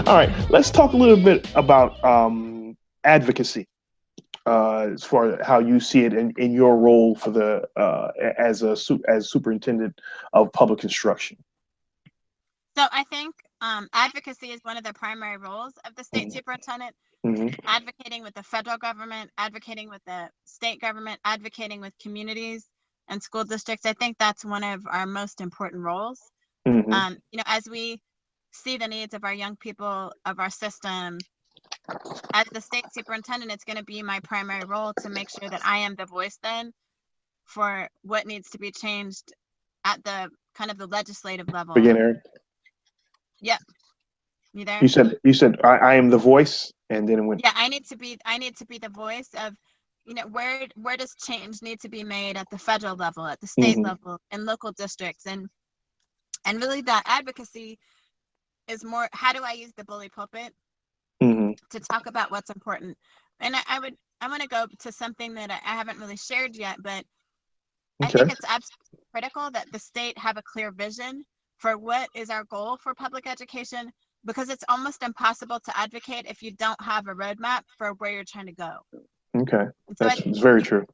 All right, let's talk a little bit about advocacy, as far as how you see it in your role for the as superintendent of public instruction. So I think advocacy is one of the primary roles of the state superintendent. Advocating with the federal government, advocating with the state government, advocating with communities and school districts. I think that's one of our most important roles. As we see the needs of our young people, of our system, as the state superintendent, it's going to be my primary role to make sure that I am the voice then for what needs to be changed at the kind of the legislative level. Begin, Erin. Yep. You there? You said I am the voice, and then it went. Yeah, I need to be the voice of, where does change need to be made at the federal level, at the state level, and local districts, and really that advocacy is more, how do I use the bully pulpit to talk about what's important? And I want to go to something that I haven't really shared yet, but I think it's absolutely critical that the state have a clear vision for what is our goal for public education, because it's almost impossible to advocate if you don't have a roadmap for where you're trying to go. Okay, that's very true.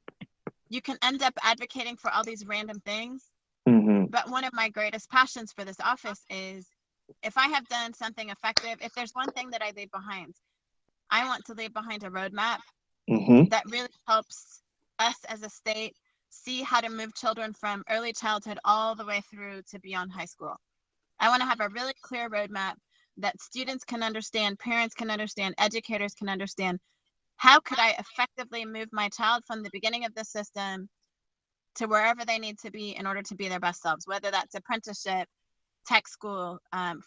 You can end up advocating for all these random things, but one of my greatest passions for this office is, if I have done something effective, if there's one thing that I leave behind, I want to leave behind a roadmap that really helps us as a state see how to move children from early childhood all the way through to beyond high school. I want to have a really clear roadmap that students can understand, parents can understand, educators can understand. How could I effectively move my child from the beginning of the system to wherever they need to be in order to be their best selves, whether that's apprenticeship, tech school,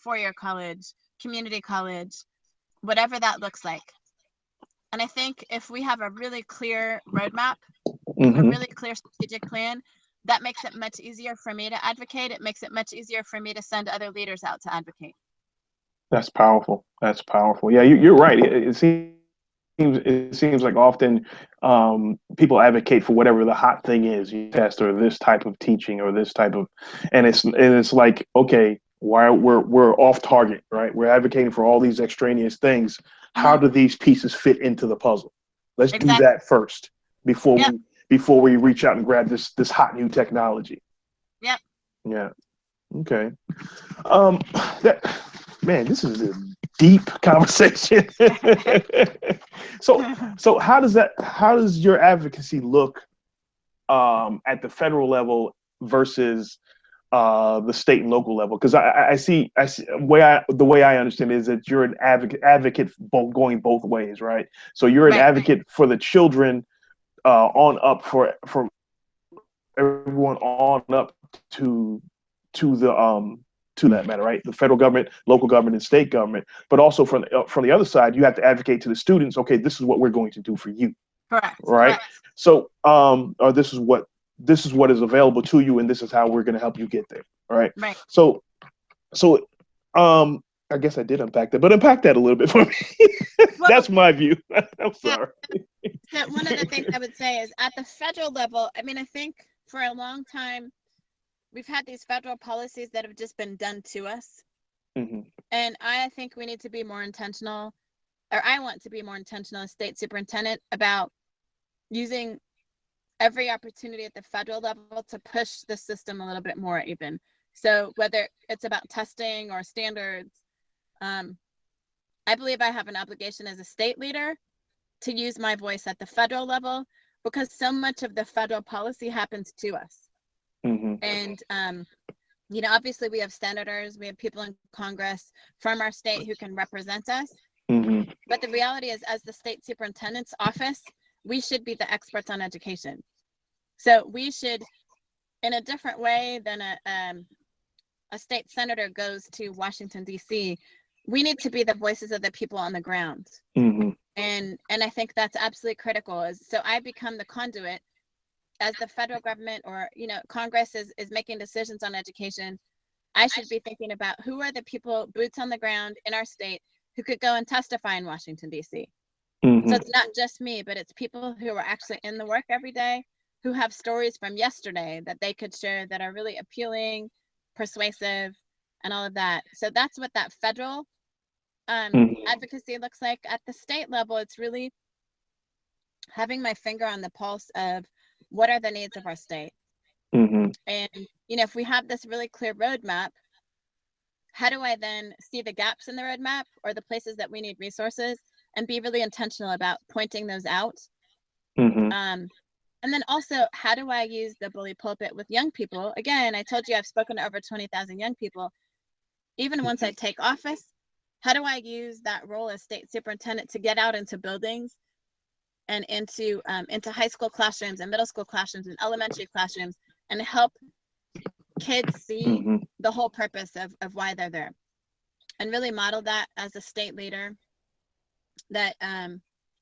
four-year college, community college, whatever that looks like. And I think if we have a really clear roadmap, a really clear strategic plan, that makes it much easier for me to advocate. It makes it much easier for me to send other leaders out to advocate. That's powerful. That's powerful. Yeah, you're right. It seems like often people advocate for whatever the hot thing is, you test, or this type of teaching, or this type of, and it's like, okay, why we're off target, right? We're advocating for all these extraneous things. How do these pieces fit into the puzzle? Let's do that first before we reach out and grab this hot new technology. Yep. Yeah. Okay. Man, this is a deep conversation. So how does your advocacy look at the federal level versus the state and local level? Because I see the way I understand it is that you're an advocate going both ways, right? So you're an advocate for the children on up for everyone on up to that matter, right? The federal government, local government, and state government. But also from the other side, you have to advocate to the students. Okay, this is what we're going to do for you. Correct. Right. Correct. So, or this is what is available to you, and this is how we're going to help you get there. Right. Right. So, I guess I did unpack that, but unpack that a little bit for me. Well, that's my view. I'm sorry. So one of the things I would say is at the federal level, I mean, I think for a long time, we've had these federal policies that have just been done to us. And I think we need to be more intentional, or I want to be more intentional as state superintendent about using every opportunity at the federal level to push the system a little bit more even. So whether it's about testing or standards, I believe I have an obligation as a state leader to use my voice at the federal level, because so much of the federal policy happens to us. And, obviously we have senators, we have people in Congress from our state who can represent us. But the reality is, as the state superintendent's office, we should be the experts on education. So we should, in a different way than a state senator goes to Washington, D.C., we need to be the voices of the people on the ground. And I think that's absolutely critical. So I become the conduit as the federal government or, Congress is making decisions on education. I should be thinking about who are the people, boots on the ground in our state, who could go and testify in Washington, D.C. So it's not just me, but it's people who are actually in the work every day, who have stories from yesterday that they could share that are really appealing, persuasive, and all of that. So that's what that federal advocacy looks like. At the state level, it's really having my finger on the pulse of what are the needs of our state. And, if we have this really clear roadmap, how do I then see the gaps in the roadmap or the places that we need resources and be really intentional about pointing those out? And then also, how do I use the bully pulpit with young people? Again, I told you I've spoken to over 20,000 young people. Even once I take office, how do I use that role as state superintendent to get out into buildings and into high school classrooms and middle school classrooms and elementary classrooms and help kids see the whole purpose of why they're there, and really model that as a state leader, that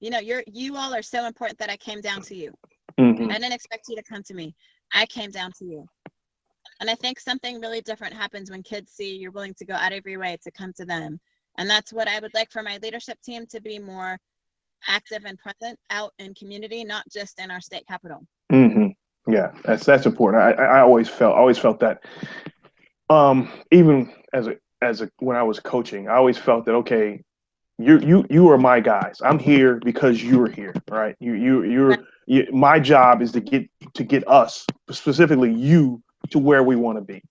you all are so important that I came down to you. I didn't expect you to come to me. I came down to you. And I think something really different happens when kids see you're willing to go out of your way to come to them. And that's what I would like for my leadership team to be more active and present out in community, not just in our state capital. Yeah, that's important. I always felt that. Even as a when I was coaching, I always felt that, okay, you are my guys. I'm here because you're here, right? My job is to get us, specifically you, to where we want to be,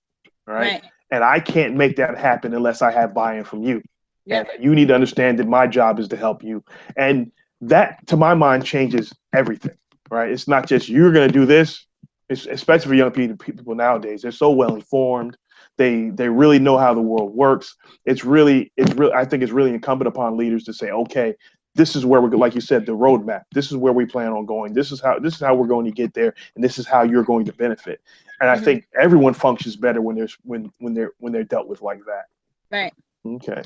right? And I can't make that happen unless I have buy-in from you. And you need to understand that my job is to help you. And that, to my mind, changes everything, right? It's not just you're going to do this. It's, especially for young people nowadays, they're so well informed. They really know how the world works. It's really I think it's really incumbent upon leaders to say, okay, this is where we're, like you said, the roadmap. This is where we plan on going. This is how we're going to get there, and this is how you're going to benefit. And I think everyone functions better when they're dealt with like that. Right. Okay.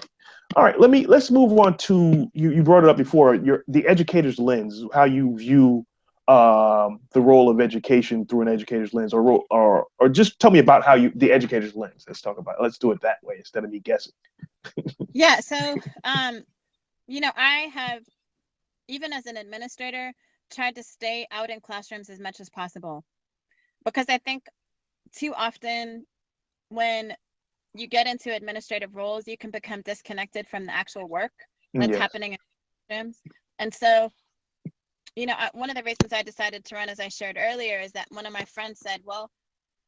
All right. Let's move on to you brought it up before, the educator's lens, how you view the role of education through an educator's lens, or just tell me about the educator's lens. Let's do it that way instead of me guessing. Yeah. So, I have, even as an administrator, tried to stay out in classrooms as much as possible, because I think too often when you get into administrative roles, you can become disconnected from the actual work that's happening in classrooms. And so, one of the reasons I decided to run, as I shared earlier, is that one of my friends said, well,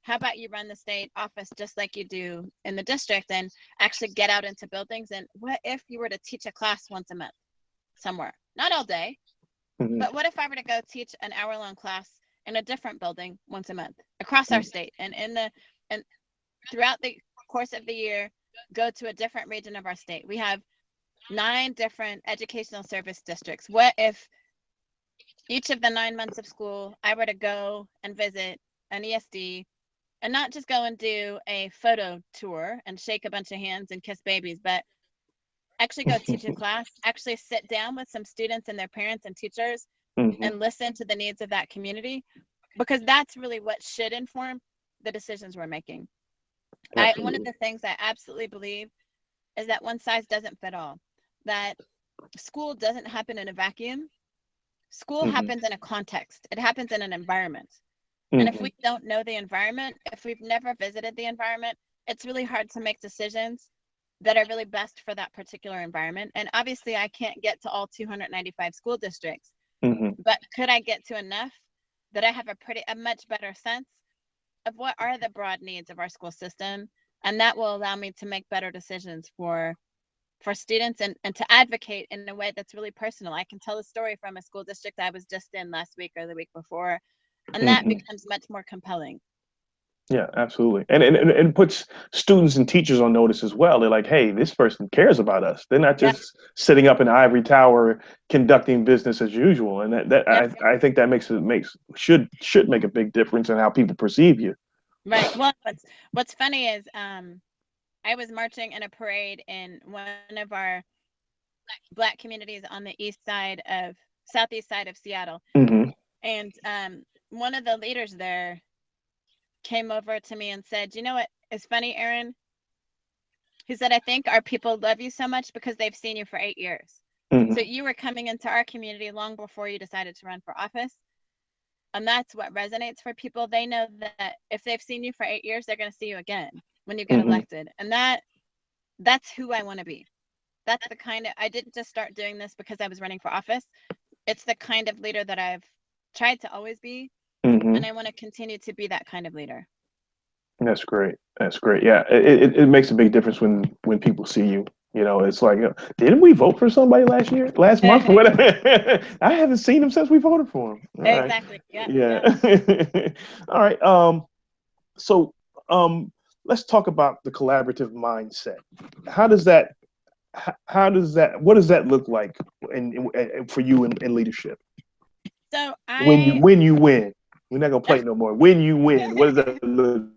how about you run the state office just like you do in the district and actually get out into buildings? And what if you were to teach a class once a month somewhere? Not all day, but what if I were to go teach an hour-long class in a different building once a month across our state, and throughout the course of the year, go to a different region of our state? We have 9 different educational service districts. What if each of the 9 months of school, I were to go and visit an ESD, and not just go and do a photo tour and shake a bunch of hands and kiss babies, but actually go teach a class, actually sit down with some students and their parents and teachers and listen to the needs of that community, because that's really what should inform the decisions we're making. One of the things I absolutely believe is that one size doesn't fit all, that school doesn't happen in a vacuum. School happens in a context. It happens in an environment. And if we don't know the environment, if we've never visited the environment, it's really hard to make decisions that are really best for that particular environment. And obviously, I can't get to all 295 school districts, but could I get to enough that I have a much better sense of what are the broad needs of our school system? And that will allow me to make better decisions for students and to advocate in a way that's really personal. I can tell a story from a school district I was just in last week or the week before, and that becomes much more compelling. Yeah, absolutely. And puts students and teachers on notice as well. They're like, hey, this person cares about us. They're not just sitting up in the ivory tower conducting business as usual. And I think that should make a big difference in how people perceive you. Right. Well, what's funny is I was marching in a parade in one of our Black communities on the southeast side of Seattle. And one of the leaders there came over to me and said, you know what is funny, Erin? He said, I think our people love you so much because they've seen you for 8 years. So you were coming into our community long before you decided to run for office. And that's what resonates for people. They know that if they've seen you for 8 years, they're going to see you again when you get elected. And that's who I want to be. that's the kind of, I didn't just start doing this because I was running for office. It's the kind of leader that I've tried to always be. And I want to continue to be that kind of leader. That's great. That's great. Yeah, it makes a big difference when people see you. You know, it's like, didn't we vote for somebody last month, or whatever? I haven't seen him since we voted for him. All right. Exactly. Yeah. All right. So, let's talk about the collaborative mindset. How does that? What does that look like for you in leadership? So When you win, we're not gonna play no more. When you win, what does that look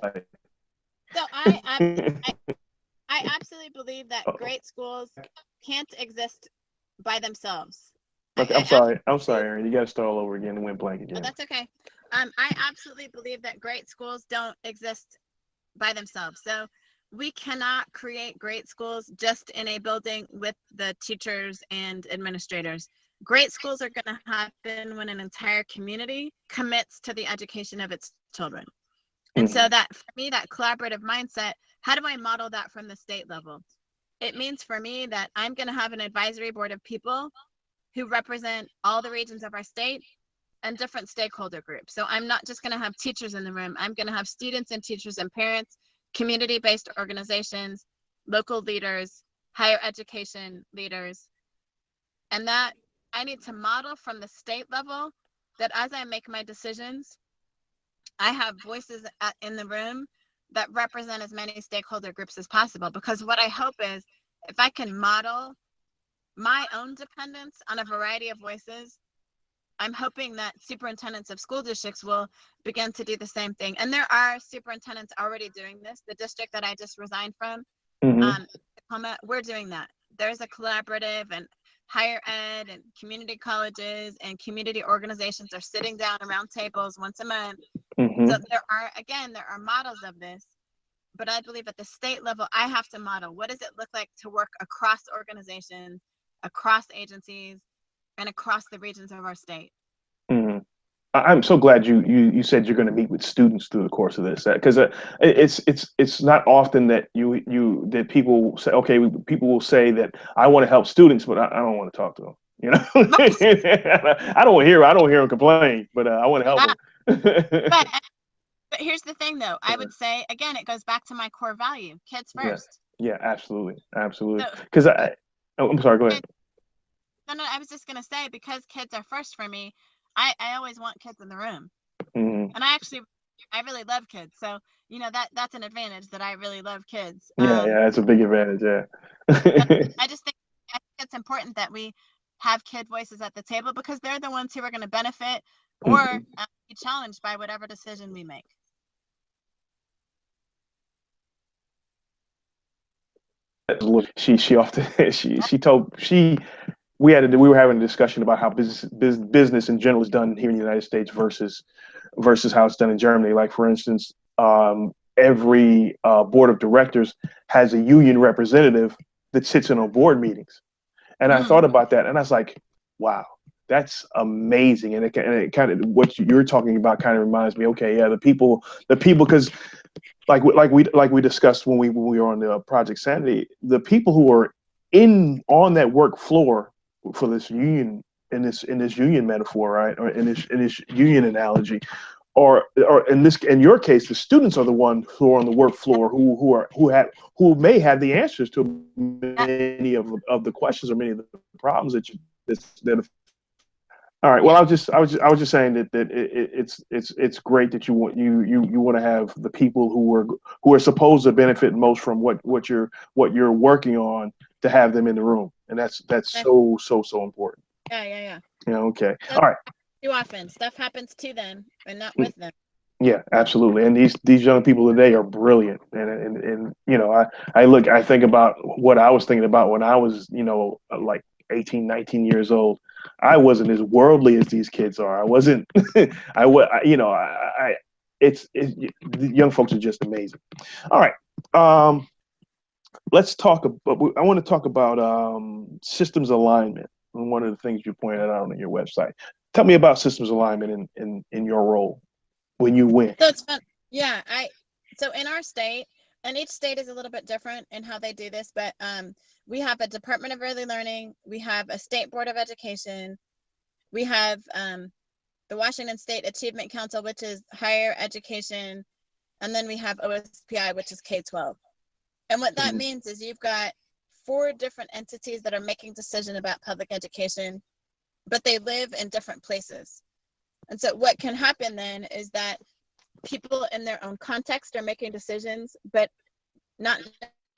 like? So I absolutely believe that great schools can't exist by themselves. Okay, I'm sorry, Erin. You got to start all over again and went blank again. Oh, that's okay. I absolutely believe that great schools don't exist by themselves. So we cannot create great schools just in a building with the teachers and administrators. Great schools are going to happen when an entire community commits to the education of its children. And so that, for me, that collaborative mindset, how do I model that from the state level? It means for me that I'm going to have an advisory board of people who represent all the regions of our state and different stakeholder groups. So I'm not just going to have teachers in the room. I'm going to have students and teachers and parents, community-based organizations, local leaders, higher education leaders. And that I need to model from the state level that as I make my decisions, I have voices in the room that represent as many stakeholder groups as possible. Because what I hope is if I can model my own dependence on a variety of voices, I'm hoping that superintendents of school districts will begin to do the same thing. And there are superintendents already doing this. The district that I just resigned from, we're doing that. There's a collaborative, and higher ed and community colleges and community organizations are sitting down around tables once a month. So there are models of this, but I believe at the state level, I have to model what does it look like to work across organizations, across agencies, and across the regions of our state. I'm so glad you said you're going to meet with students through the course of this, because it's not often that that people say, okay, people will say that I want to help students, but I don't want to talk to them. You know, I don't hear them complain, but I want to help them. But here's the thing, though. I would say again, it goes back to my core value: kids first. Yeah, absolutely. Because I'm sorry. Go ahead. No, I was just gonna say, because kids are first for me, I always want kids in the room. And I really love kids, so that's an advantage, that I really love kids. Yeah, that's a big advantage. Yeah. I think it's important that we have kid voices at the table, because they're the ones who are going to benefit or be challenged by whatever decision we make. We were having a discussion about how business in general is done here in the United States versus how it's done in Germany. Like, for instance, every board of directors has a union representative that sits in on board meetings. And I thought about that, and I was like, wow, that's amazing. And it kind of, what you're talking about kind of reminds me, okay, yeah, the people, because like we discussed when we were on the Project Sanity, the people who are on that work floor for this union, in this union metaphor, right, or in this union analogy, or in your case, the students are the ones who are on the work floor, who may have the answers to many of the questions or many of the problems that. All right. Well, I was just saying that it's great that you want to have the people who are supposed to benefit most from what you're working on, to have them in the room, and that's so important. Yeah. Yeah. Okay. All right. Too often stuff happens to them and not with them. Yeah, absolutely. And these young people today are brilliant. And I think about what I was thinking about when I was, like 18, 19 years old. I wasn't as worldly as these kids are. I wasn't, the young folks are just amazing. All right. Let's talk about, I want to talk about systems alignment. And one of the things you pointed out on your website. Tell me about systems alignment in your role when you win. So it's fun. Yeah. So in our state, and each state is a little bit different in how they do this, but we have a Department of Early Learning, we have a State Board of Education, we have the Washington State Achievement Council, which is higher education, and then we have OSPI, which is K-12. And what that means is you've got 4 different entities that are making decisions about public education, but they live in different places. And so what can happen then is that people in their own context are making decisions, but not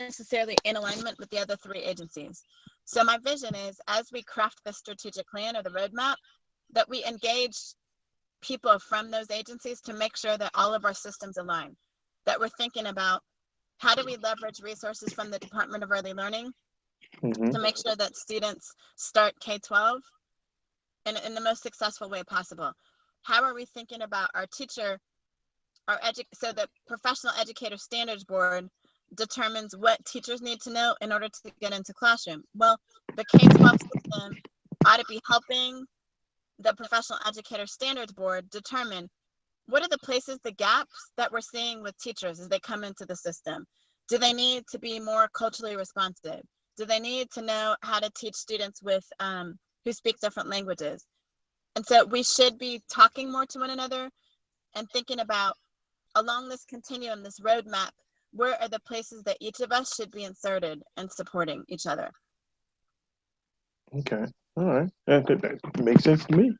necessarily in alignment with the other 3 agencies. So my vision is, as we craft the strategic plan or the roadmap, that we engage people from those agencies to make sure that all of our systems align, that we're thinking about how do we leverage resources from the Department of Early Learning to make sure that students start K-12 in the most successful way possible. How are we thinking about our teacher, so the Professional Educator Standards Board determines what teachers need to know in order to get into classroom. Well, the K-12 system ought to be helping the Professional Educator Standards Board determine what are the places, the gaps that we're seeing with teachers as they come into the system. Do they need to be more culturally responsive? Do they need to know how to teach students with who speak different languages? And so we should be talking more to one another and thinking about, along this continuum, this roadmap, where are the places that each of us should be inserted and supporting each other? Okay. All right. That makes sense to me.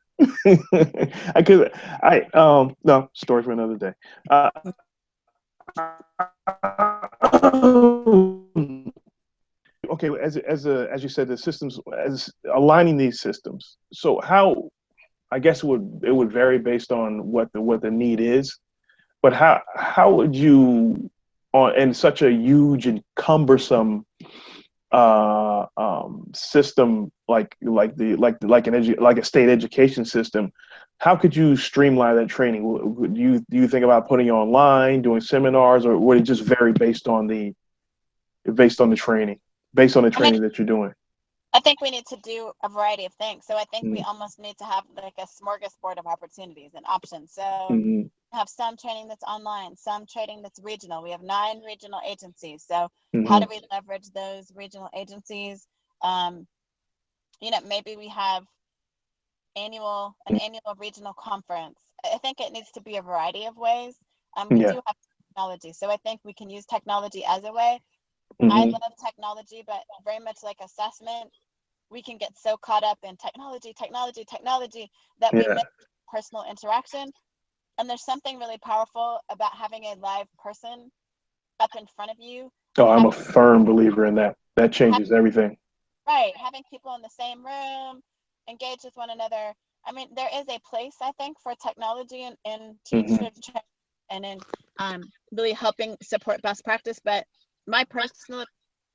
No, story for another day. Okay, as you said, the systems, as aligning these systems. So how, I guess it would vary based on what the need is, but how would you, in such a huge and cumbersome system like a state education system, how could you streamline that training? Do you think about putting it online, doing seminars, or would it just vary based on the training, that you're doing? I think we need to do a variety of things. So I think we almost need to have like a smorgasbord of opportunities and options. So we have some training that's online, some training that's regional. We have 9 regional agencies. So how do we leverage those regional agencies? Maybe we have an annual regional conference. I think it needs to be a variety of ways. We do have technology. So I think we can use technology as a way. I love technology, but very much like assessment, we can get so caught up in technology that we miss personal interaction. And there's something really powerful about having a live person up in front of you. Oh, I'm a firm believer in that. That changes everything. Right. Having people in the same room, engage with one another. I mean, there is a place, I think, for technology in teacher and in really helping support best practice. But my personal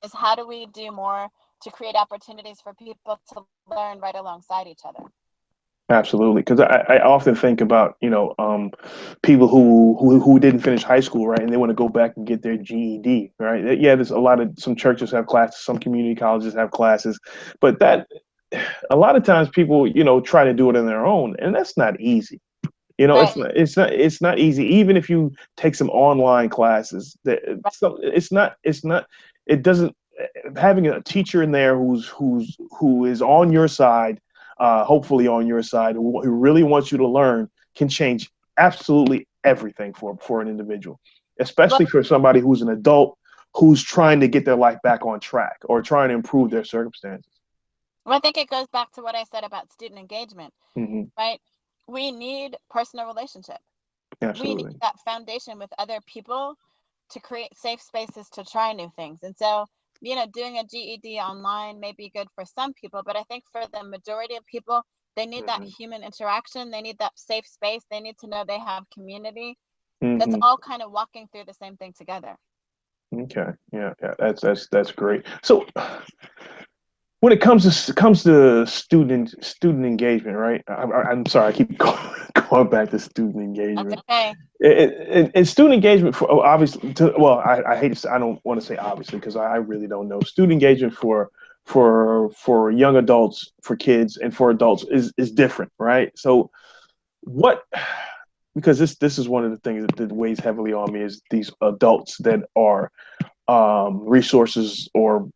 is, how do we do more to create opportunities for people to learn right alongside each other? Absolutely, because I often think about people who didn't finish high school, right, and they want to go back and get their GED, right? Yeah, there's some churches have classes, some community colleges have classes, but that a lot of times people try to do it on their own, and that's not easy. Right. It's not easy. Even if you take some online classes, it doesn't, having a teacher in there who is on your side, hopefully on your side, who really wants you to learn, can change absolutely everything for an individual, especially for somebody who's an adult who's trying to get their life back on track or trying to improve their circumstances. Well, I think it goes back to what I said about student engagement, right? We need personal relationship. Absolutely. We need that foundation with other people to create safe spaces to try new things. And so, doing a GED online may be good for some people, but I think for the majority of people, they need that human interaction. They need that safe space. They need to know they have community that's all kind of walking through the same thing together. Okay. Yeah. That's great. So when it comes to student engagement, right? I'm sorry, I keep going back to student engagement. That's okay. And student engagement for obviously, I hate to say, I don't want to say obviously because I really don't know. Student engagement for young adults, for kids, and for adults is different, right? So what because this is one of the things that weighs heavily on me is these adults that are resources or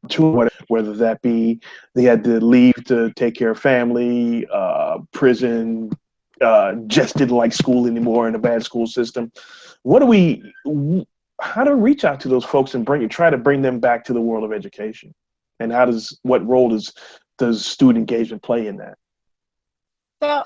to whether that be they had to leave to take care of family, prison, just didn't like school anymore in a bad school system. What do we, how to reach out to those folks and try to bring them back to the world of education? And what role does student engagement play in that? So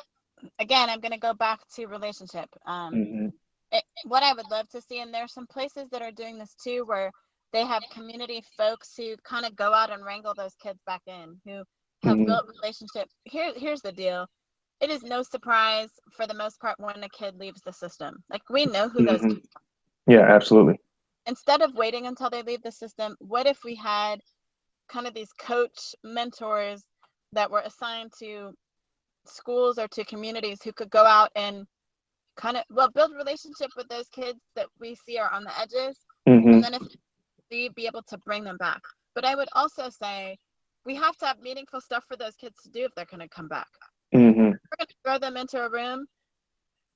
again, I'm going to go back to relationship. What I would love to see, and there's some places that are doing this too, where they have community folks who kind of go out and wrangle those kids back in, who have built relationships. Here's the deal. It is no surprise for the most part when a kid leaves the system. Like, we know who those kids are. Yeah, absolutely. Instead of waiting until they leave the system, what if we had kind of these coach mentors that were assigned to schools or to communities who could go out and kind of, build relationship with those kids that we see are on the edges. And then if we be able to bring them back. But I would also say we have to have meaningful stuff for those kids to do if they're going to come back. We're going to throw them into a room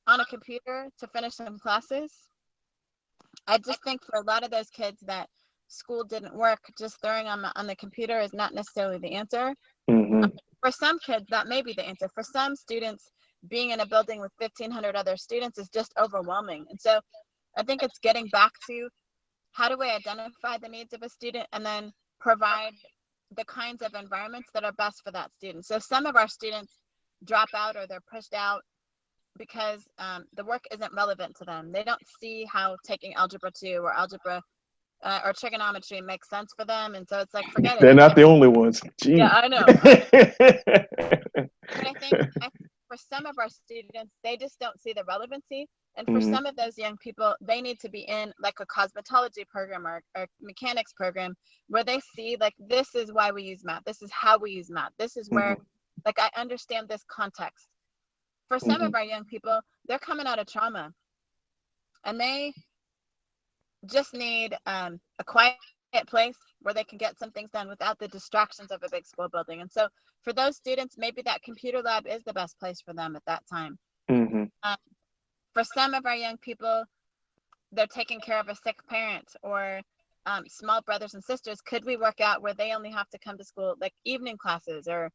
on a computer to finish some classes. I just think for a lot of those kids that school didn't work, just throwing them on the computer is not necessarily the answer. For some kids, that may be the answer. For some students, being in a building with 1,500 other students is just overwhelming. And so I think it's getting back to, how do we identify the needs of a student and then provide the kinds of environments that are best for that student? So some of our students drop out or they're pushed out because the work isn't relevant to them. They don't see how taking Algebra 2 or Algebra or trigonometry makes sense for them. And so it's like, forget it. They're not the only ones. Jeez. Yeah, I know. But I think for some of our students, they just don't see the relevancy. And for some of those young people, they need to be in like a cosmetology program or mechanics program where they see like, this is why we use math. This is how we use math. This is where like I understand this context. For some of our young people, they're coming out of trauma and they just need a quiet place where they can get some things done without the distractions of a big school building. And so for those students, maybe that computer lab is the best place for them at that time. For some of our young people, they're taking care of a sick parent or small brothers and sisters. Could we work out where they only have to come to school like evening classes? Or,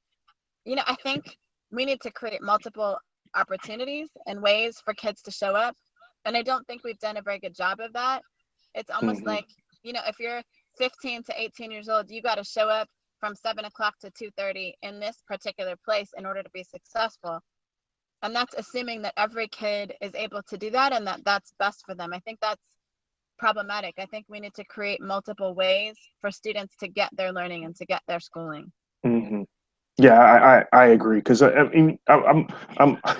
I think we need to create multiple opportunities and ways for kids to show up. And I don't think we've done a very good job of that. It's almost like, if you're 15 to 18 years old, you got to show up from 7 o'clock to 2:30 in this particular place in order to be successful. And that's assuming that every kid is able to do that and that that's best for them. I think that's problematic. I think we need to create multiple ways for students to get their learning and to get their schooling. Yeah, I agree. Because I mean,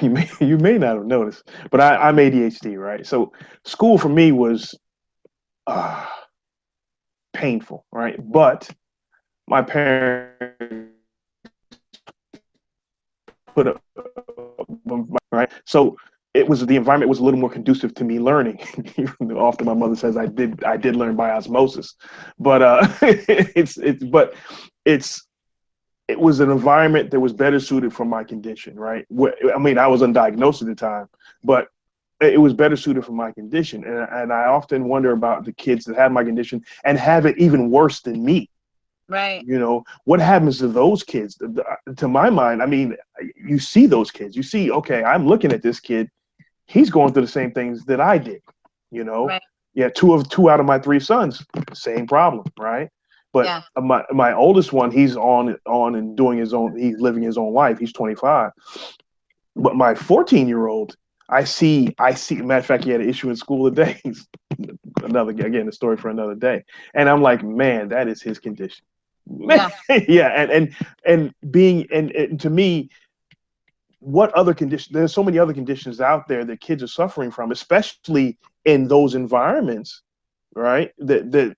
you may not have noticed, but I'm ADHD, right? So school for me was painful, right? But my parents put up, right? So the environment was a little more conducive to me learning. Often my mother says I did learn by osmosis, but it was an environment that was better suited for my condition, right? I mean, I was undiagnosed at the time, but it was better suited for my condition. And I often wonder about the kids that have my condition and have it even worse than me. Right. What happens to those kids? To my mind, I mean, you see those kids, you see, okay, I'm looking at this kid. He's going through the same things that I did, Right. Yeah, two out of my 3 sons, same problem, right? But yeah. My oldest one, he's on and doing he's living his own life. He's 25. But my 14-year-old, I see, matter of fact, he had an issue in school today. Again, a story for another day. And I'm like, man, that is his condition. Yeah. Yeah. And to me, what other conditions? There's so many other conditions out there that kids are suffering from, especially in those environments, right? That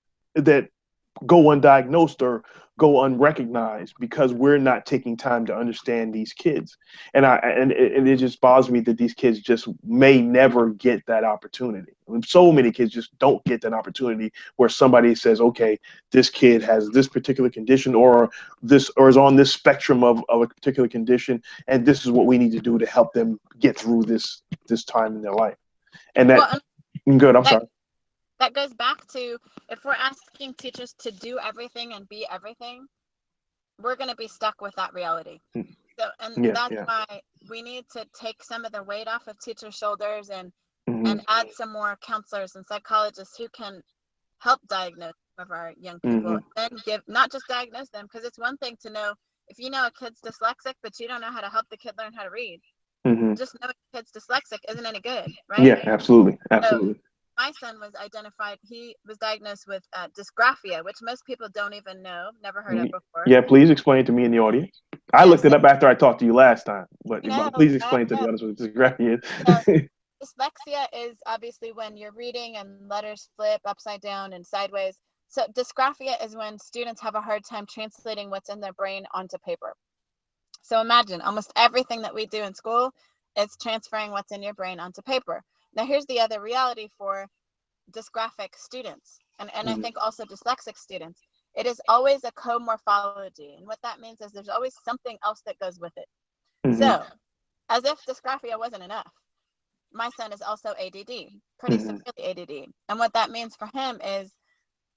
go undiagnosed or go unrecognized because we're not taking time to understand these kids. And it just bothers me that these kids just may never get that opportunity. So many kids just don't get that opportunity where somebody says, okay, this kid has this particular condition or is on this spectrum of a particular condition, and this is what we need to do to help them get through this time in their life. And sorry. That goes back to, if we're asking teachers to do everything and be everything, we're going to be stuck with that reality. So, that's why we need to take some of the weight off of teachers' shoulders and add some more counselors and psychologists who can help diagnose some of our young people, and not just diagnose them, because it's one thing to know if you know a kid's dyslexic, but you don't know how to help the kid learn how to read. Just knowing a kid's dyslexic isn't any good, right? Yeah, absolutely. So, my son was identified, he was diagnosed with dysgraphia, which most people don't even know, never heard of before. Yeah, please explain it to me in the audience. I looked it up after I talked to you last time, but please explain to the audience what dysgraphia is. Dyslexia is obviously when you're reading and letters flip upside down and sideways. So dysgraphia is when students have a hard time translating what's in their brain onto paper. So imagine almost everything that we do in school is transferring what's in your brain onto paper. Now, here's the other reality for dysgraphic students, and I think also dyslexic students. It is always a comorphology. And what that means is there's always something else that goes with it. So, as if dysgraphia wasn't enough, my son is also ADD, pretty severely ADD. And what that means for him is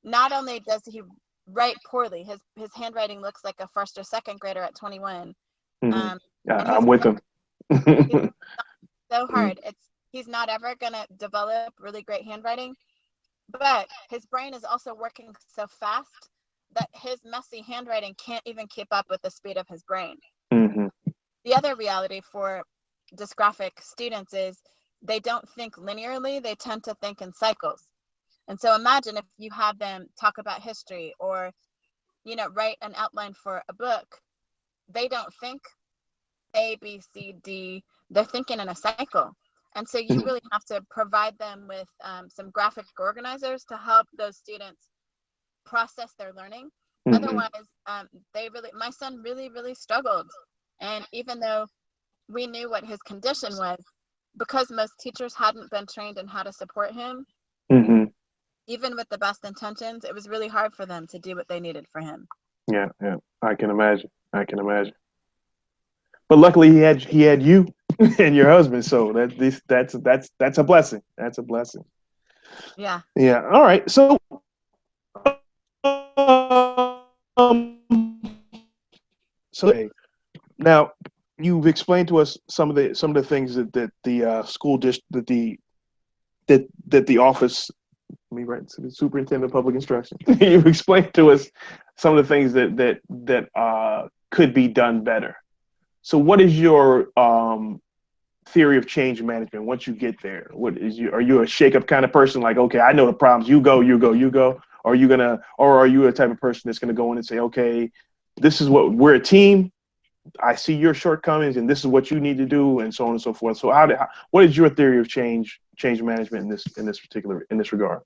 not only does he write poorly, his handwriting looks like a first or second grader at 21. I'm with him. So hard. He's not ever going to develop really great handwriting, but his brain is also working so fast that his messy handwriting can't even keep up with the speed of his brain. The other reality for dysgraphic students is they don't think linearly, they tend to think in cycles. And so imagine if you have them talk about history or, write an outline for a book, they don't think A, B, C, D, they're thinking in a cycle. And so you really have to provide them with some graphic organizers to help those students process their learning. Otherwise, my son really, really struggled. And even though we knew what his condition was, because most teachers hadn't been trained in how to support him, even with the best intentions, it was really hard for them to do what they needed for him. Yeah, I can imagine. But luckily, he had you and your husband, so that's a blessing. That's a blessing. Yeah. Yeah. All right. So, now you've explained to us some of the things that the school district that the office. Let me write to the Superintendent of Public Instruction. You've explained to us some of the things that could be done better. So what is your theory of change management once you get there? Are you a shake-up kind of person, like, okay, I know the problems, you go, or are you a type of person that's gonna go in and say, okay, this is we're a team, I see your shortcomings and this is what you need to do, and so on and so forth. So what is your theory of change management in this regard?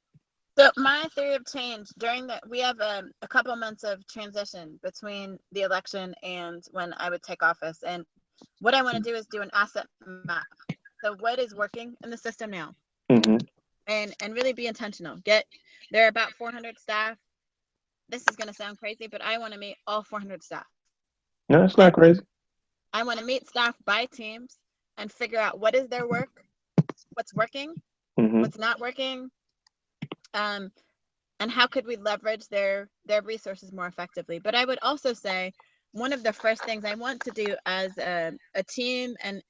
So my theory of change we have a couple months of transition between the election and when I would take office. And what I want to do is do an asset map. So what is working in the system now? And really be intentional. There are about 400 staff. This is going to sound crazy, but I want to meet all 400 staff. No, it's not crazy. I want to meet staff by teams and figure out what is their work, what's working, what's not working, and how could we leverage their resources more effectively. But I would also say one of the first things I want to do as a team and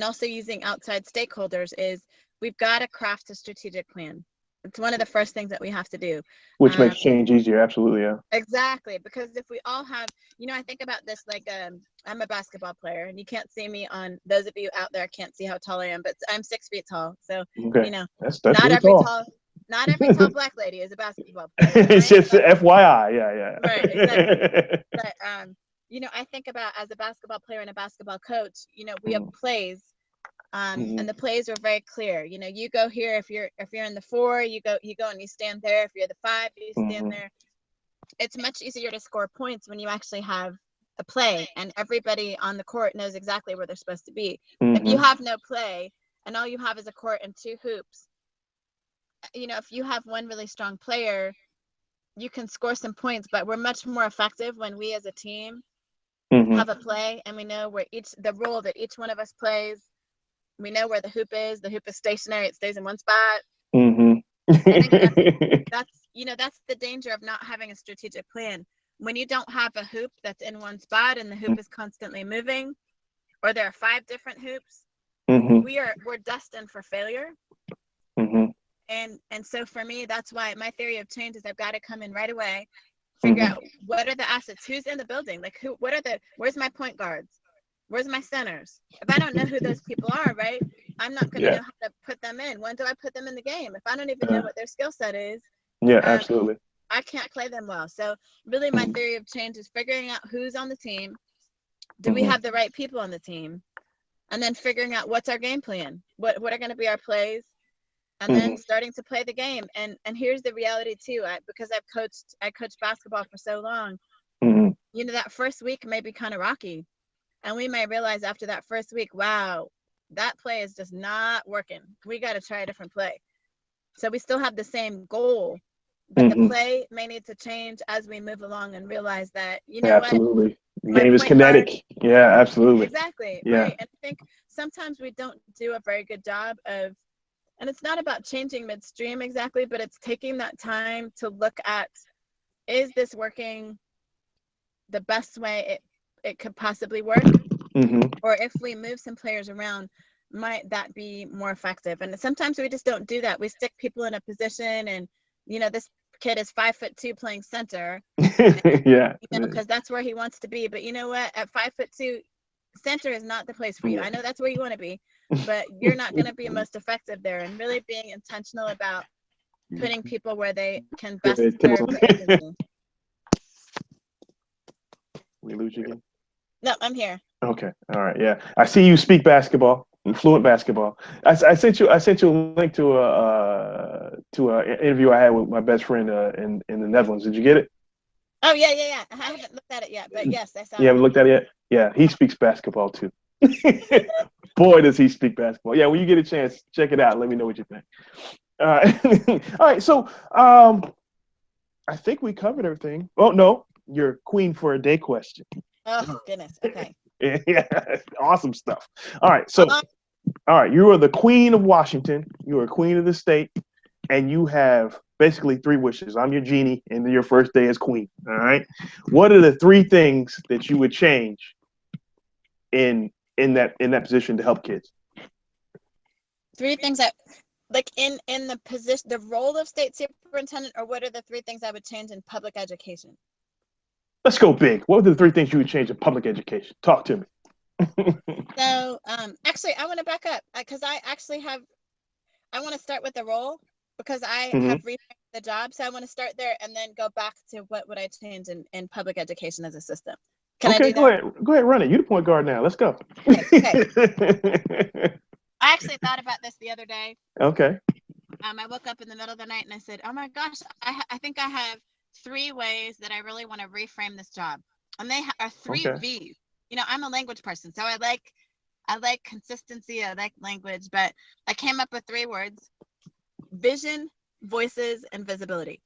also using outside stakeholders is we've got to craft a strategic plan. It's one of the first things that we have to do. Which makes change easier, absolutely, yeah. Exactly, because if we all have, I think about this like I'm a basketball player, and you can't see me those of you out there can't see how tall I am, but I'm 6 feet tall. So, okay. That's not really every tall. Not every tall black lady is a basketball player. Right? It's just FYI, yeah. Right, exactly. But I think about as a basketball player and a basketball coach, we have plays. And the plays are very clear. You go here if you're in the 4, you go and you stand there. If you're the 5, you stand there. it's much easier to score points when you actually have a play and everybody on the court knows exactly where they're supposed to be. If you have no play and all you have is a court and 2 hoops, you know, if you have one really strong player, you can score some points, but we're much more effective when we as a team have a play and we know where the role that each one of us plays. We know where the hoop is. The hoop is stationary. It stays in one spot. I think that's the danger of not having a strategic plan. When you don't have a hoop that's in one spot and the hoop is constantly moving, or there are 5 different hoops, we're destined for failure. And so for me, that's why my theory of change is I've got to come in right away, figure out what are the assets, who's in the building, like where's my point guards, where's my centers. If I don't know who those people are, right, I'm not going to know how to put them in. When do I put them in the game? If I don't even know what their skill set is, absolutely, I can't play them well. So really my theory of change is figuring out who's on the team. Do we have the right people on the team? And then figuring out what's our game plan, what are going to be our plays, and then starting to play the game. And here's the reality too, because I coached basketball for so long, you know, that first week may be kind of rocky. And we may realize after that first week, wow, that play is just not working. We got to try a different play. So we still have the same goal, but the play may need to change as we move along and realize that, you know, absolutely. The game is kinetic. Absolutely. Exactly. Right. And I think sometimes we don't do a very good job of, and it's not about changing midstream exactly, but it's taking that time to look at, is this working the best way it could possibly work? Or if we move some players around, might that be more effective? And sometimes we just don't do that. We stick people in a position and, you know, this kid is 5'2" playing center. Because that's where he wants to be. But you know what? At 5'2", center is not the place for you. I know that's where you want to be, but you're not going to be most effective there. And really being intentional about putting people where they can best serve the agency. We lose you again? No, I'm here. Okay. All right. Yeah. I see you speak basketball, fluent basketball. I sent you a link to an interview I had with my best friend in the Netherlands. Did you get it? Oh yeah. I haven't looked at it yet, but yes, I saw. You haven't looked at it yet? Yeah, he speaks basketball too. Boy, does he speak basketball. Yeah, when you get a chance, check it out. Let me know what you think. All right. So I think we covered everything. Oh no, your queen for a day question. Oh goodness. Okay. Yeah, awesome stuff. All right, so you are the queen of Washington. You are queen of the state, and you have basically 3 wishes. I'm your genie, and your first day as queen. All right, what are the 3 things that you would change in that position to help kids? 3 things that, like in the position, the role of state superintendent, or what are the 3 things I would change in public education? Let's go big. What are the 3 things you would change in public education? Talk to me. So, actually, I want to back up because I want to start with the role because I have reframed the job. So I want to start there and then go back to what would I change in public education as a system. Can I do that? Go ahead, run it. You're the point guard now. Let's go. Okay. I actually thought about this the other day. Okay. I woke up in the middle of the night and I said, oh my gosh, I think I have 3 ways that I really want to reframe this job. And they are 3 V's. You know, I'm a language person, so I like consistency, I like language, but I came up with 3 words: vision, voices, and visibility.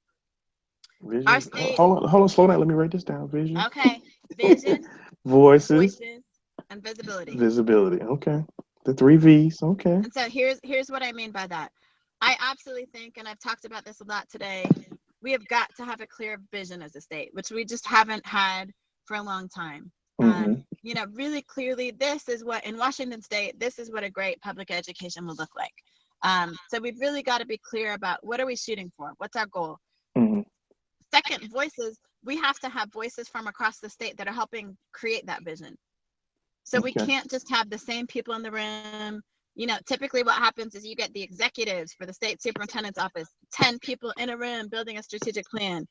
Vision. Our state, hold on, slow down. Let me write this down. Vision. Okay. Vision, voices, and visibility. Visibility. Okay. The 3 V's. Okay. And so here's what I mean by that. I absolutely think, and I've talked about this a lot today, we have got to have a clear vision as a state, which we just haven't had for a long time. You know, really clearly, this is what in Washington State, this is what a great public education will look like. So we've really got to be clear about what are we shooting for? What's our goal? Second, voices. We have to have voices from across the state that are helping create that vision. So we can't just have the same people in the room. You know, typically what happens is you get the executives for the state superintendent's office, 10 people in a room building a strategic plan.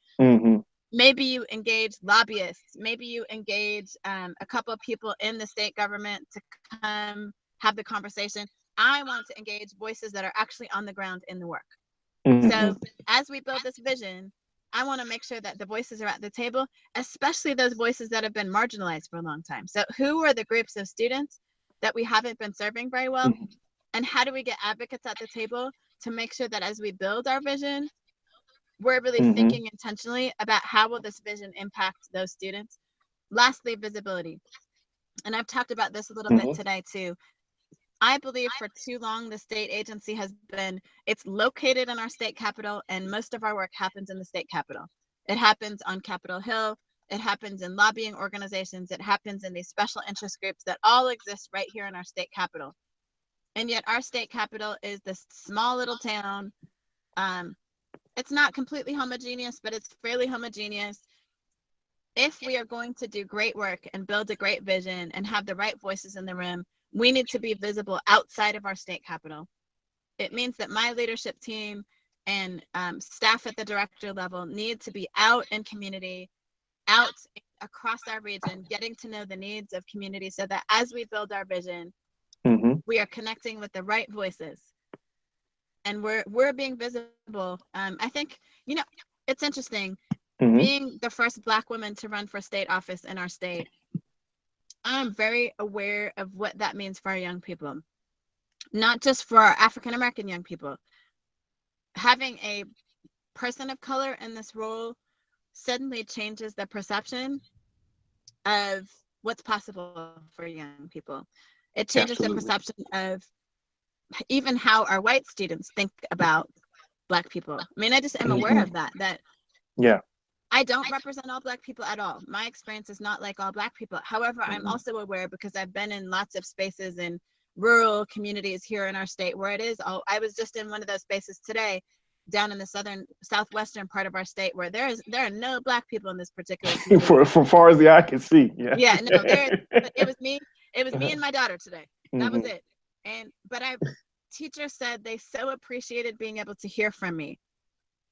Maybe you engage lobbyists. Maybe you engage a couple of people in the state government to come have the conversation. I want to engage voices that are actually on the ground in the work. So as we build this vision, I want to make sure that the voices are at the table, especially those voices that have been marginalized for a long time. So who are the groups of students that we haven't been serving very well? Mm-hmm. And how do we get advocates at the table to make sure that as we build our vision, we're really Mm-hmm. thinking intentionally about how will this vision impact those students? Lastly, visibility. And I've talked about this a little bit today too. I believe for too long, the state agency has been, it's located in our state capital, and most of our work happens in the state capital. It happens on Capitol Hill. It happens in lobbying organizations. It happens in these special interest groups that all exist right here in our state capital. And yet our state capital is this small little town. It's not completely homogeneous, but it's fairly homogeneous. If we are going to do great work and build a great vision and have the right voices in the room, we need to be visible outside of our state capital. It means that my leadership team and staff at the director level need to be out in community, out across our region, getting to know the needs of community so that as we build our vision, we are connecting with the right voices. And we're being visible. I think, you know, it's interesting. Being the first Black woman to run for state office in our state, I'm very aware of what that means for our young people, not just for our African American young people. Having a person of color in this role suddenly changes the perception of what's possible for young people. It changes the perception of even how our white students think about Black people. I mean, I just am aware of that I don't represent all Black people at all. My experience is not like all Black people. However, I'm also aware, because I've been in lots of spaces in rural communities here in our state where it is all, I was just in one of those spaces today down in the southwestern part of our state where there are no Black people in this particular community. From far as the eye can see. Yeah, no, it was me and my daughter today. That was it. But teachers said they so appreciated being able to hear from me,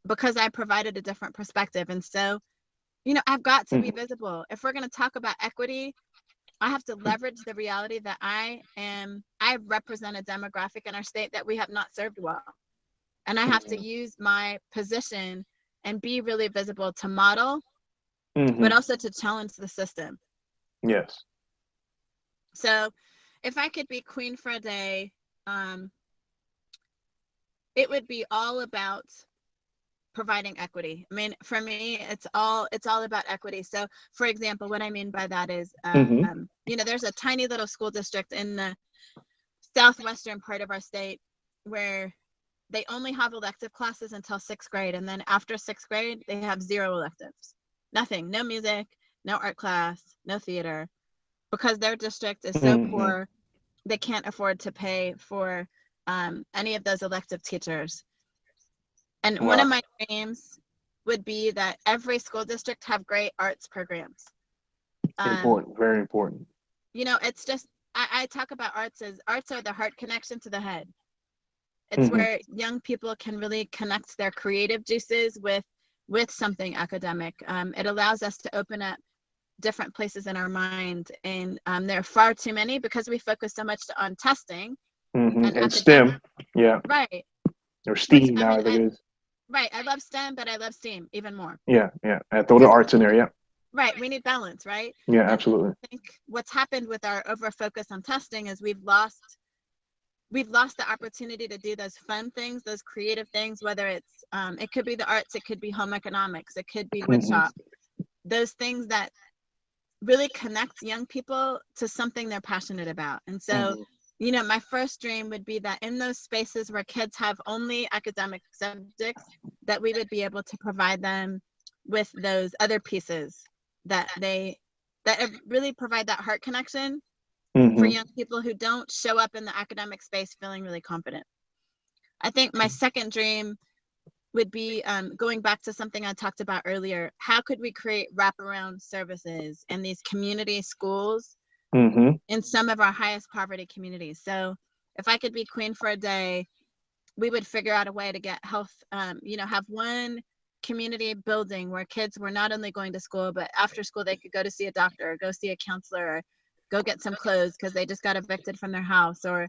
because I provided a different perspective. And so, you know, I've got to be visible. If we're going to talk about equity, I have to leverage the reality that I represent a demographic in our state that we have not served well. And I have to use my position and be really visible to model, but also to challenge the system. Yes. So if I could be queen for a day, it would be all about providing equity. I mean, for me, it's all about equity. So, for example, what I mean by that is, you know, there's a tiny little school district in the southwestern part of our state where they only have elective classes until 6th grade. And then after 6th grade, they have 0 electives. Nothing, no music, no art class, no theater, because their district is so poor, they can't afford to pay for any of those elective teachers. And one of my dreams would be that every school district have great arts programs. Important, very important. You know, it's just, I talk about arts as arts are the heart connection to the head. It's where young people can really connect their creative juices with something academic. It allows us to open up different places in our mind. And there are far too many, because we focus so much on testing. And STEM, Right. Or STEAM now, it is. Right. I love STEM, but I love STEAM even more. Yeah. And throw the arts in there, Right. We need balance, right? Yeah, absolutely. I think what's happened with our over focus on testing is we've lost the opportunity to do those fun things, those creative things, whether it's it could be the arts, it could be home economics, it could be woodshop, those things that really connect young people to something they're passionate about. And so you know, my first dream would be that in those spaces where kids have only academic subjects, that we would be able to provide them with those other pieces that really provide that heart connection for young people who don't show up in the academic space feeling really confident. I think my second dream would be going back to something I talked about earlier. How could we create wraparound services in these community schools in some of our highest poverty communities? So if I could be queen for a day, we would figure out a way to get health, you know, have one community building where kids were not only going to school, but after school they could go to see a doctor, or go see a counselor, or go get some clothes because they just got evicted from their house, or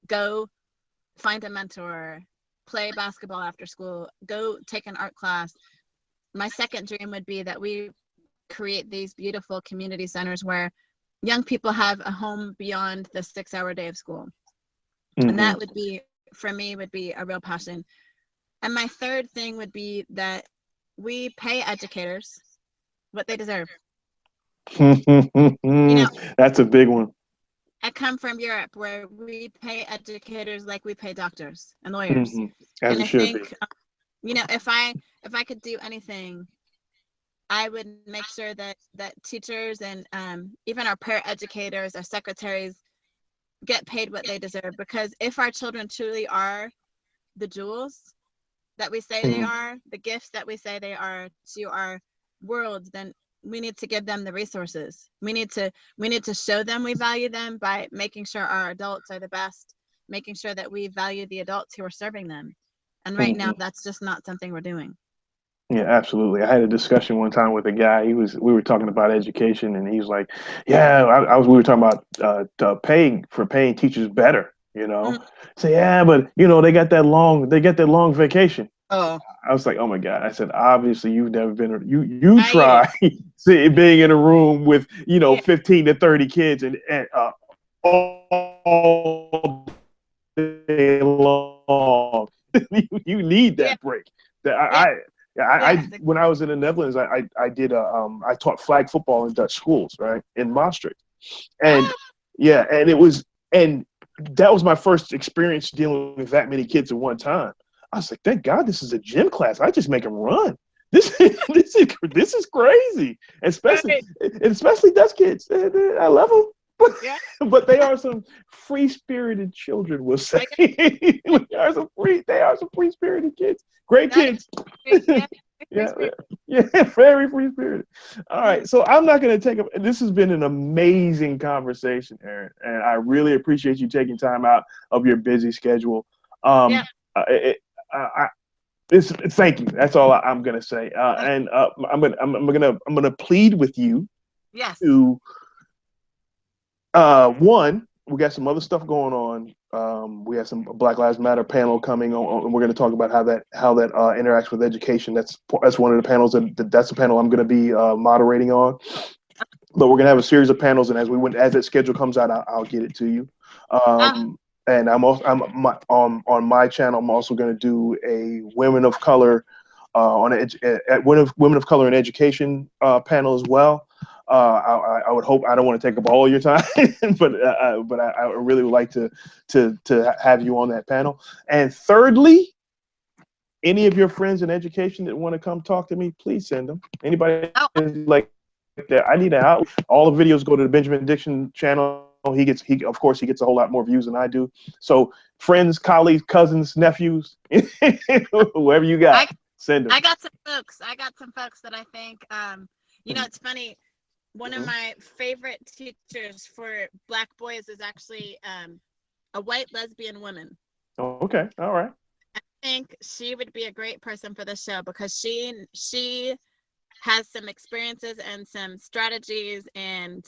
go find a mentor, play basketball after school, go take an art class. My second dream would be that we create these beautiful community centers where young people have a home beyond the 6-hour day of school. And that would be, for me, would be a real passion. And my third thing would be that we pay educators what they deserve. That's a big one. I come from Europe, where we pay educators like we pay doctors and lawyers. As and it I should think, be. If I could do anything, I would make sure that teachers and even our paraeducators, our secretaries, get paid what they deserve. Because if our children truly are the jewels that we say they are, the gifts that we say they are to our world, then we need to give them the resources. We need to show them we value them by making sure our adults are the best, making sure that we value the adults who are serving them. And right now, that's just not something we're doing. Yeah, absolutely. I had a discussion one time with a guy. We were talking about education, and he was like, "Yeah, we were talking about paying teachers better." So yeah, but they got that long vacation. Oh, I was like, "Oh my God!" I said, "Obviously, you've never been. You try being in a room with 15 to 30 kids and all day long. You need that break. When I was in the Netherlands, I taught flag football in Dutch schools, right, in Maastricht, and and that was my first experience dealing with that many kids at one time. I was like, thank God this is a gym class. I just make them run. This is crazy, especially Dutch kids. I love them. But they are some free-spirited children, we'll say. They are some free-spirited kids. Great kids. Very free-spirited. All right, so I'm not going to take up. This has been an amazing conversation, Erin, and I really appreciate you taking time out of your busy schedule. Thank you. That's all I'm going to say. And I'm going to plead with you. Yes. To one, we got some other stuff going on. We have some Black Lives Matter panel coming on, and we're going to talk about how that interacts with education. That's one of the panels that's the panel I'm going to be moderating on. But we're going to have a series of panels, and as that schedule comes out, I'll get it to you. And on my channel, I'm also going to do a women of color women of color in education panel as well. I would hope I don't want to take up all your time, but I really would like to have you on that panel. And thirdly, any of your friends in education that want to come talk to me, please send them. Anybody like that? I need a house. All the videos go to the Benjamin Dixon channel. He gets a whole lot more views than I do. So friends, colleagues, cousins, nephews, whoever you got, send them. I got some folks that I think, it's funny. One of my favorite teachers for Black boys is actually a white lesbian woman. Oh, okay. All right. I think she would be a great person for the show because she has some experiences and some strategies and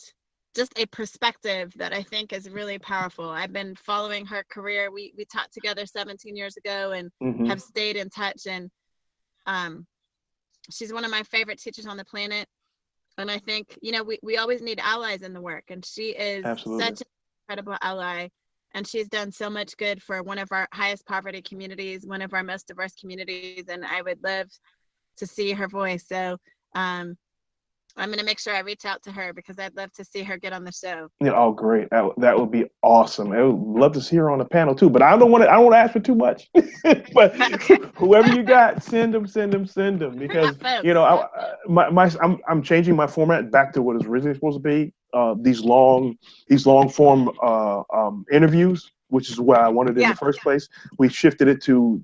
just a perspective that I think is really powerful. I've been following her career. We taught together 17 years ago and have stayed in touch. And she's one of my favorite teachers on the planet. And I think, we always need allies in the work. And she is such an incredible ally. And she's done so much good for one of our highest poverty communities, one of our most diverse communities. And I would love to see her voice. So I'm going to make sure I reach out to her because I'd love to see her get on the show. Yeah, oh, great. That would be awesome. I would love to see her on the panel too, but I don't want to ask for too much. But whoever you got, send them because I'm changing my format back to what it's originally supposed to be. These long form interviews, which is what I wanted in the first place. We shifted it to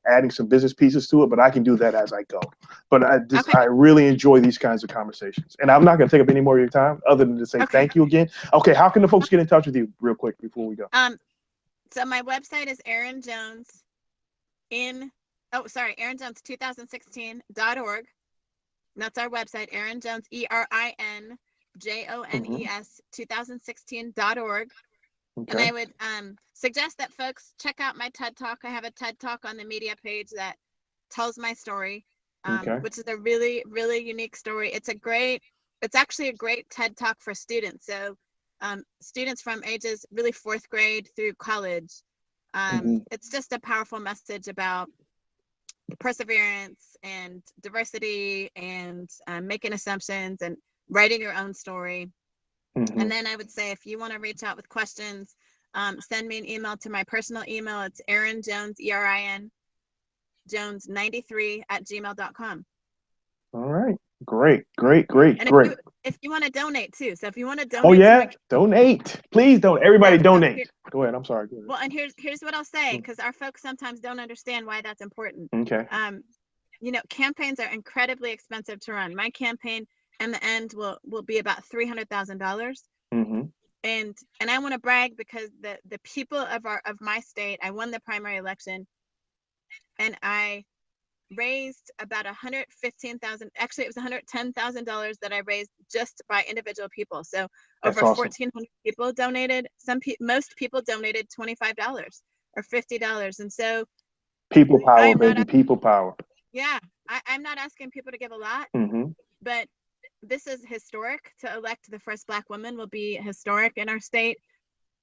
adding some business pieces to it, but I can do that as I go. But I really enjoy these kinds of conversations. And I'm not going to take up any more of your time other than to say thank you again. Okay, how can the folks get in touch with you real quick before we go? So my website is Erin Jones erinjones2016.org. That's our website, Erin Jones, ERINJONES 2016.org. And I would suggest that folks check out my TED Talk. I have a TED Talk on the media page that tells my story, which is a really, really unique story. It's actually a great TED Talk for students. So students from ages really 4th grade through college. It's just a powerful message about perseverance and diversity and making assumptions and writing your own story. And then I would say, if you want to reach out with questions, send me an email to my personal email. It's Erin Jones, ERIN Jones93@gmail.com. All right. Great. And if you want to donate too. So if you want to donate. Oh yeah, donate. Please don't. Everybody donate. Go ahead. I'm sorry. Go ahead. Well, and here's what I'll say, because our folks sometimes don't understand why that's important. Okay. Campaigns are incredibly expensive to run. My campaign in the end will be about $300,000. And I want to brag, because the people of my state, I won the primary election, and I raised about $115,000. Actually, it was $110,000 that I raised just by individual people. So over 1,400 people donated. Most people donated $25 or $50, and so people power, baby, people power. Yeah, I'm not asking people to give a lot, but this is historic. To elect the first Black woman will be historic in our state,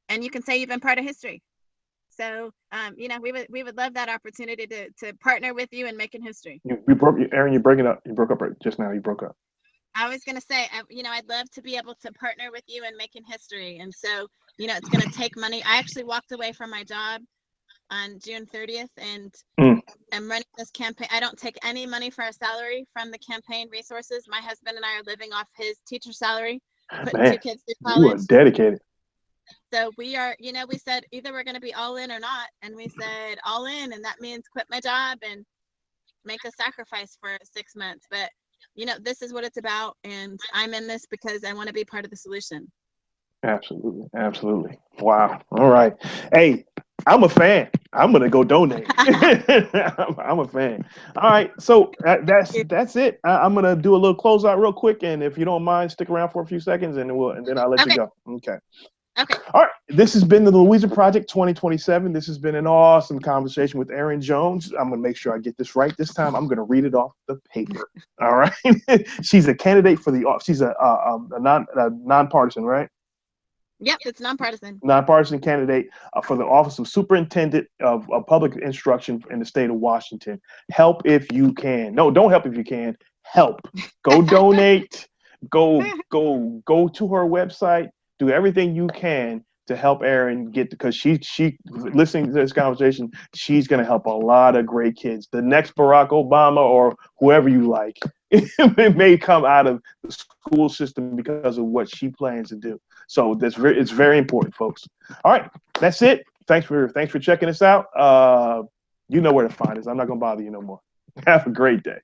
and you can say you've been part of history. So, we would love that opportunity to partner with you in making history. Erin, you're breaking up. You broke up right just now. You broke up. I was going to say, I'd love to be able to partner with you in making history. And so, it's going to take money. I actually walked away from my job on June 30th, and I'm running this campaign. I don't take any money for a salary from the campaign resources. My husband and I are living off his teacher salary, putting 2 kids through college. You are dedicated. So we are, we said either we're going to be all in or not. And we said all in, and that means quit my job and make a sacrifice for 6 months. But, this is what it's about. And I'm in this because I want to be part of the solution. Absolutely. Wow. All right. Hey, I'm a fan. I'm going to go donate. I'm a fan. All right. So that's it. I'm going to do a little closeout real quick. And if you don't mind, stick around for a few seconds, and then I'll let you go. Okay. All right. This has been the Louisa Project 2027. This has been an awesome conversation with Erin Jones. I'm going to make sure I get this right this time. I'm going to read it off the paper. All right. She's a candidate for she's a nonpartisan, right? Yep, it's nonpartisan. Nonpartisan candidate for the office of Superintendent of Public Instruction in the state of Washington. Help if you can. No, don't help if you can. Help. Go donate. Go to her website. Do everything you can to help Erin because she listening to this conversation, she's going to help a lot of great kids. The next Barack Obama or whoever you like, it may come out of the school system because of what she plans to do. So it's very important, folks. All right, that's it. Thanks for checking us out. You know where to find us. I'm not going to bother you no more. Have a great day.